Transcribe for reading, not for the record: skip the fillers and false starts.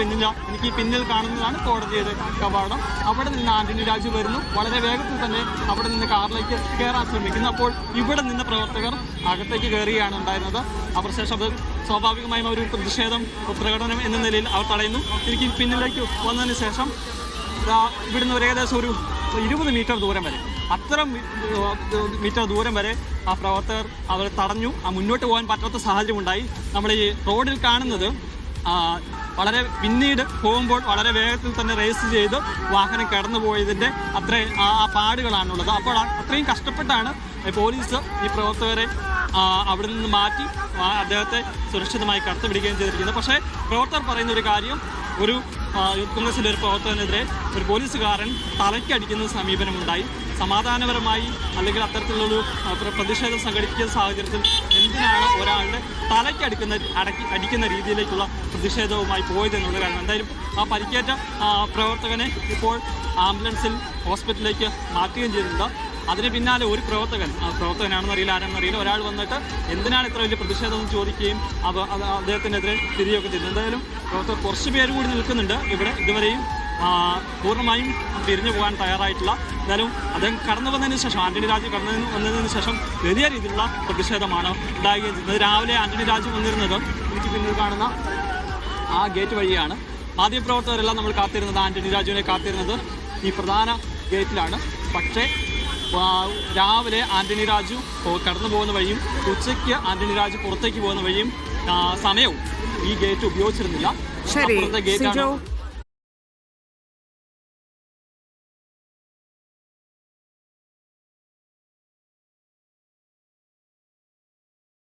എനിക്ക് പിന്നിൽ കാണുന്നതാണ് കോടതിയുടെ കവാടം. അവിടെ നിന്ന് ആന്റണി രാജു വരുന്നു. വളരെ വേഗത്തിൽ തന്നെ അവിടെ നിന്ന് കാറിലേക്ക് കയറാൻ ശ്രമിക്കുന്നു. അപ്പോൾ ഇവിടെ നിന്ന് പ്രവർത്തകർ അകത്തേക്ക് കയറുകയാണ് ഉണ്ടായിരുന്നത്. അവർ ശേഷം അത് സ്വാഭാവികമായും ഒരു പ്രതിഷേധം പ്രകടനം എന്ന നിലയിൽ അവർ തടയുന്നു. എനിക്ക് പിന്നിലേക്ക് വന്നതിന് ശേഷം ഇവിടുന്ന് ഒരു ഏകദേശം ഒരു 20 മീറ്റർ ദൂരം വരെ, അത്ര മീറ്റർ ദൂരം വരെ ആ പ്രവർത്തകർ അവർ തടഞ്ഞു. മുന്നോട്ട് പോകാൻ പറ്റാത്ത സാഹചര്യം ഉണ്ടായി. നമ്മൾ ഈ റോഡിൽ കാണുന്നത് വളരെ പിന്നീട് പോകുമ്പോൾ വളരെ വേഗത്തിൽ തന്നെ റേസ് ചെയ്ത് വാഹനം കടന്നു പോയതിൻ്റെ ആ പാടുകളാണുള്ളത്. അപ്പോൾ അത്രയും കഷ്ടപ്പെട്ടാണ് പോലീസ് ഈ പ്രവർത്തകരെ അവിടെ നിന്ന് മാറ്റി അദ്ദേഹത്തെ സുരക്ഷിതമായി കടത്തിവിടുകയും ചെയ്തിരിക്കുന്നത്. പക്ഷേ പ്രവർത്തകർ പറയുന്ന ഒരു കാര്യം, ഒരു യൂത്ത് കോൺഗ്രസിൻ്റെ ഒരു പ്രവർത്തകനെതിരെ ഒരു പോലീസുകാരൻ തലയ്ക്കടിക്കുന്ന സമീപനമുണ്ടായി. സമാധാനപരമായി അല്ലെങ്കിൽ അത്തരത്തിലുള്ളൊരു പ്രതിഷേധം സംഘടിപ്പിക്കുന്ന സാഹചര്യത്തിൽ എന്തിനാണ് ഒരാളുടെ അടിക്കുന്ന രീതിയിലേക്കുള്ള പ്രതിഷേധവുമായി പോയതെന്നുള്ള കാര്യം. എന്തായാലും ആ പരിക്കേറ്റ പ്രവർത്തകനെ ഇപ്പോൾ ആംബുലൻസിൽ ഹോസ്പിറ്റലിലേക്ക് മാറ്റുകയും ചെയ്തിട്ടുണ്ട്. അതിന് പിന്നാലെ ഒരു പ്രവർത്തകനാണെന്നറിയില്ല, ആരാണെന്നറിയില്ല, ഒരാൾ വന്നിട്ട് എന്തിനാണ് ഇത്ര വലിയ പ്രതിഷേധം എന്ന് ചോദിക്കുകയും അദ്ദേഹത്തിനെതിരെ തിരികെയൊക്കെ ചെയ്തു. എന്തായാലും പ്രവർത്തകർ കുറച്ച് പേര് കൂടി നിൽക്കുന്നുണ്ട് ഇവിടെ. ഇതുവരെയും പൂർണ്ണമായും പിരിഞ്ഞു പോകാൻ തയ്യാറായിട്ടില്ല. എന്തായാലും അദ്ദേഹം കടന്നു വന്നതിന് ശേഷം, ആന്റണി രാജു വന്നതിന് ശേഷം വലിയ രീതിയിലുള്ള പ്രതിഷേധമാണ് ഉണ്ടാകുകയും ചെയ്യുന്നത്. രാവിലെ ആന്റണി രാജു വന്നിരുന്നത് എനിക്ക് പിന്നീട് കാണുന്ന ആ ഗേറ്റ് വഴിയാണ്. മാധ്യമപ്രവർത്തകരെല്ലാം നമ്മൾ കാത്തിരുന്നത്, ആന്റണി രാജുവിനെ കാത്തിരുന്നത് ഈ പ്രധാന ഗേറ്റിലാണ്. പക്ഷേ രാവിലെ ആന്റണി രാജു കടന്നു പോകുന്ന വഴിയും ഉച്ചയ്ക്ക് ആന്റണി രാജു പുറത്തേക്ക് പോകുന്ന വഴിയും സമയവും ഈ ഗേറ്റ് ഉപയോഗിച്ചിരുന്നില്ല. അപ്പുറത്തെ ഗേറ്റാണ്